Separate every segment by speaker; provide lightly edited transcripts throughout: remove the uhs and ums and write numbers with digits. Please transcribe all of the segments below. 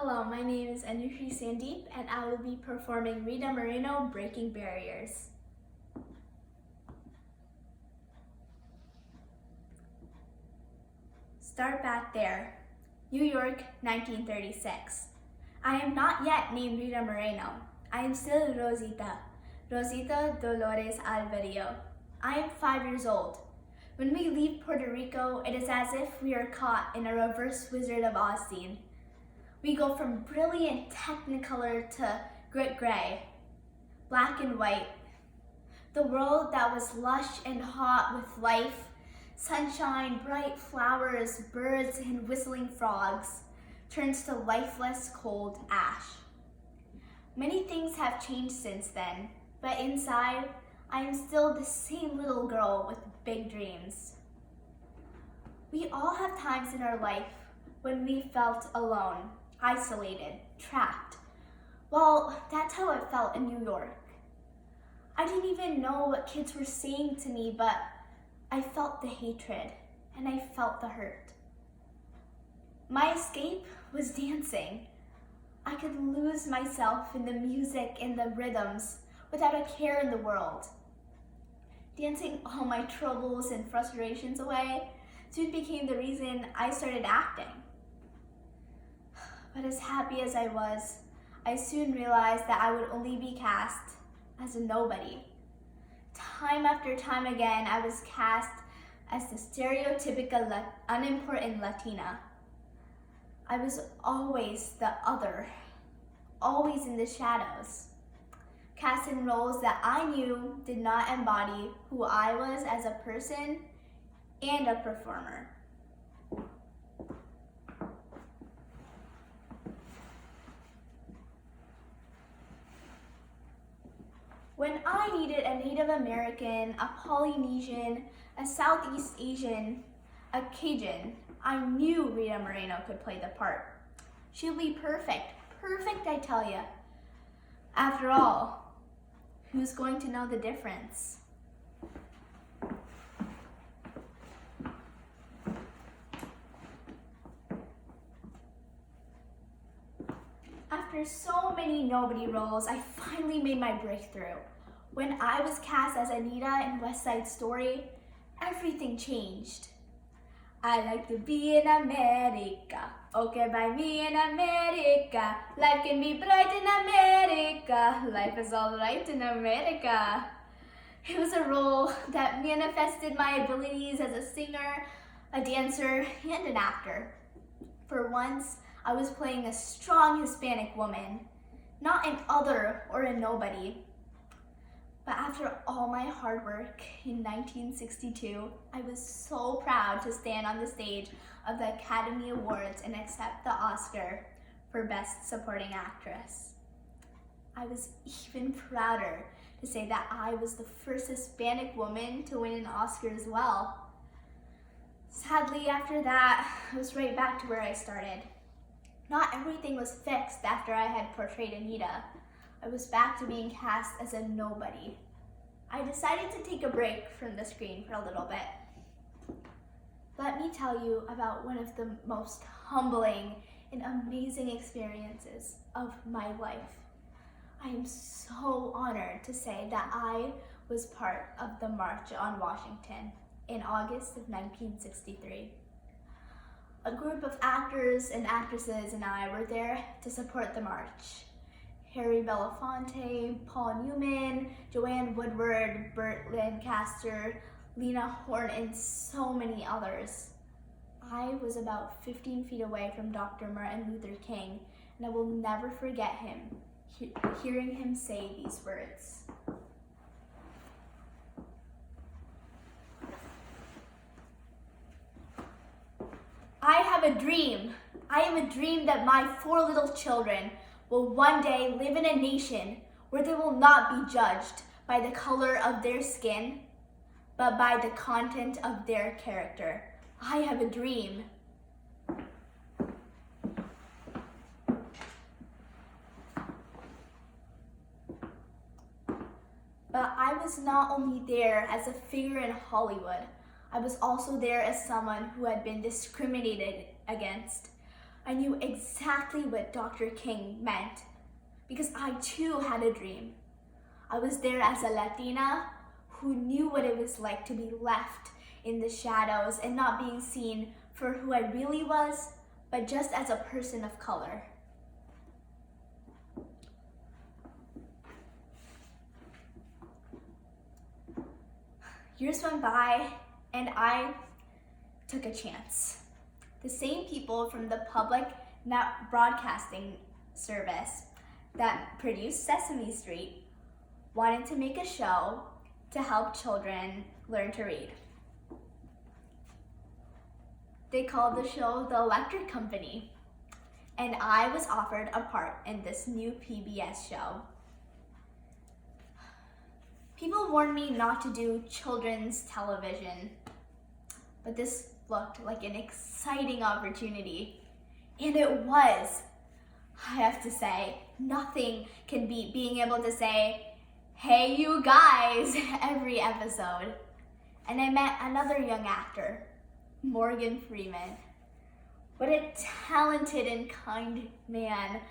Speaker 1: Hello, my name is Anushri Sandeep and I will be performing Rita Moreno, Breaking Barriers. Start back there. New York, 1936. I am not yet named Rita Moreno. I am still Rosita Dolores Alvarillo. I am 5 years old. When we leave Puerto Rico, it is as if we are caught in a reverse Wizard of Oz scene. We go from brilliant technicolor to grit gray, black and white. The world that was lush and hot with life, sunshine, bright flowers, birds, and whistling frogs turns to lifeless, cold ash. Many things have changed since then, but inside, I am still the same little girl with big dreams. We all have times in our life when we felt alone, isolated, trapped. Well, that's how it felt in New York. I didn't even know what kids were saying to me, but I felt the hatred and I felt the hurt. My escape was dancing. I could lose myself in the music and the rhythms without a care in the world. Dancing all my troubles and frustrations away soon became the reason I started acting. But as happy as I was, I soon realized that I would only be cast as a nobody. Time after time again, I was cast as the stereotypical unimportant Latina. I was always the other, always in the shadows, cast in roles that I knew did not embody who I was as a person and a performer. When I needed a Native American, a Polynesian, a Southeast Asian, a Cajun, I knew Rita Moreno could play the part. She'll be perfect, perfect I tell ya. After all, who's going to know the difference? After so many nobody roles, I finally made my breakthrough. When I was cast as Anita in West Side Story, everything changed. I like to be in America, okay by me in America. Life can be bright in America, life is all right in America. It was a role that manifested my abilities as a singer, a dancer, and an actor. For once, I was playing a strong Hispanic woman, not an other or a nobody. But after all my hard work in 1962, I was so proud to stand on the stage of the Academy Awards and accept the Oscar for Best Supporting Actress. I was even prouder to say that I was the first Hispanic woman to win an Oscar as well. Sadly, after that, I was right back to where I started. Not everything was fixed after I had portrayed Anita. I was back to being cast as a nobody. I decided to take a break from the screen for a little bit. Let me tell you about one of the most humbling and amazing experiences of my life. I am so honored to say that I was part of the March on Washington in August of 1963. A group of actors and actresses and I were there to support the march. Harry Belafonte, Paul Newman, Joanne Woodward, Burt Lancaster, Lena Horne, and so many others. I was about 15 feet away from Dr. Martin Luther King, and I will never forget him, hearing him say these words. I have a dream. I have a dream that my 4 little children will one day live in a nation where they will not be judged by the color of their skin, but by the content of their character. I have a dream. But I was not only there as a figure in Hollywood, I was also there as someone who had been discriminated against, I knew exactly what Dr. King meant because I too had a dream. I was there as a Latina who knew what it was like to be left in the shadows and not being seen for who I really was, but just as a person of color. Years went by and I took a chance. The same people from the public net broadcasting service that produced Sesame Street wanted to make a show to help children learn to read. They called the show The Electric Company, and I was offered a part in this new PBS show. People warned me not to do children's television, but this looked like an exciting opportunity, and it was. I have to say, nothing can beat being able to say, "Hey you guys," every episode. And I met another young actor, Morgan Freeman. What a talented and kind man.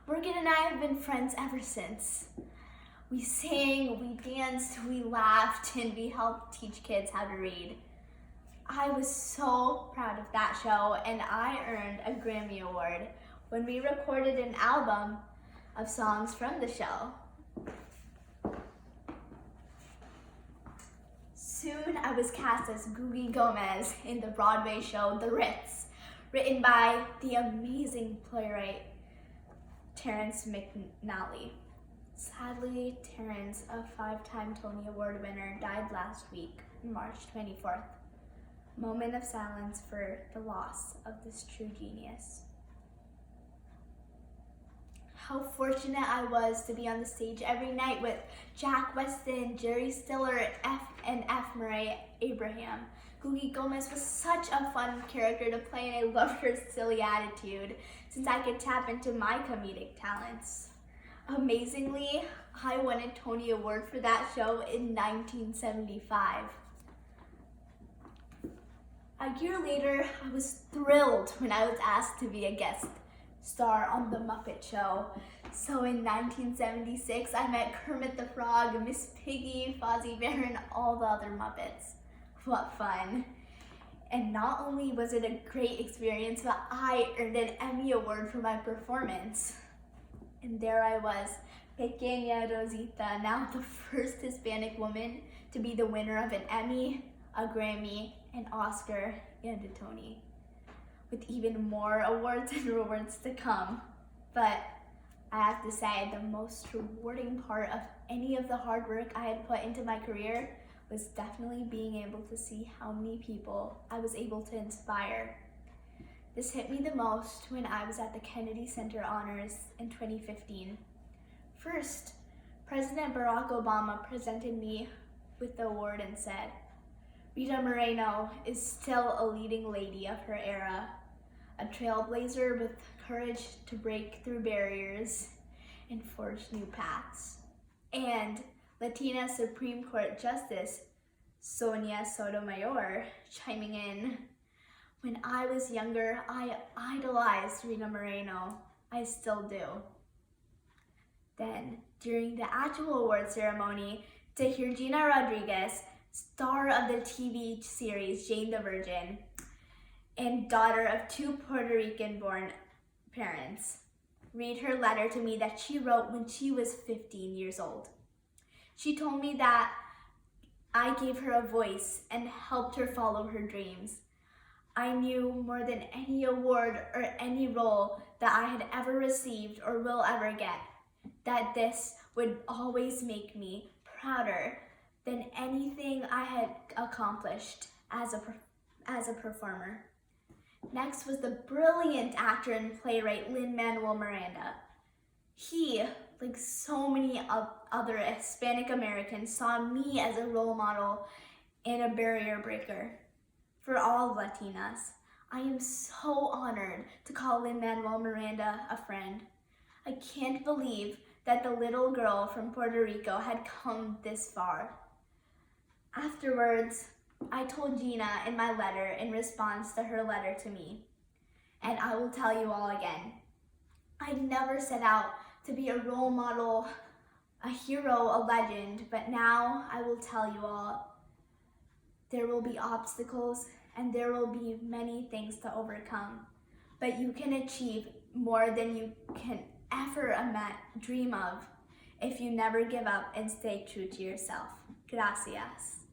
Speaker 1: Morgan and I have been friends ever since. We sang, we danced, we laughed, and we helped teach kids how to read. I was so proud of that show, and I earned a Grammy Award when we recorded an album of songs from the show. Soon I was cast as Googie Gomez in the Broadway show The Ritz, written by the amazing playwright Terrence McNally. Sadly, Terrence, a 5-time Tony Award winner, died last week, March 24th. Moment of silence for the loss of this true genius. How fortunate I was to be on the stage every night with Jack Weston, Jerry Stiller, and F. Murray Abraham. Googie Gomez was such a fun character to play, and I loved her silly attitude since I could tap into my comedic talents. Amazingly, I won a Tony Award for that show in 1975. A year later, I was thrilled when I was asked to be a guest star on The Muppet Show. So in 1976, I met Kermit the Frog, Miss Piggy, Fozzie Bear, and all the other Muppets. What fun. And not only was it a great experience, but I earned an Emmy Award for my performance. And there I was, Pequeña Rosita, now the first Hispanic woman to be the winner of an Emmy, a Grammy, an Oscar, and a Tony, with even more awards and rewards to come. But I have to say, the most rewarding part of any of the hard work I had put into my career was definitely being able to see how many people I was able to inspire. This hit me the most when I was at the Kennedy Center Honors in 2015. First, President Barack Obama presented me with the award and said, "Rita Moreno is still a leading lady of her era, a trailblazer with courage to break through barriers and forge new paths." And Latina Supreme Court Justice Sonia Sotomayor chiming in, "When I was younger, I idolized Rita Moreno. I still do." Then, during the actual award ceremony, to hear Gina Rodriguez, star of the TV series Jane the Virgin, and daughter of 2 Puerto Rican-born parents, read her letter to me that she wrote when she was 15 years old. She told me that I gave her a voice and helped her follow her dreams. I knew more than any award or any role that I had ever received or will ever get, that this would always make me prouder than anything I had accomplished as a performer. Next was the brilliant actor and playwright Lin-Manuel Miranda. He, like so many other Hispanic Americans, saw me as a role model and a barrier breaker for all Latinas. I am so honored to call Lin-Manuel Miranda a friend. I can't believe that the little girl from Puerto Rico had come this far. Afterwards, I told Gina in my letter in response to her letter to me, And I will tell you all again, I never set out to be a role model, a hero, a legend, but now I will tell you all, there will be obstacles and there will be many things to overcome, but you can achieve more than you can ever dream of if you never give up and stay true to yourself. Gracias.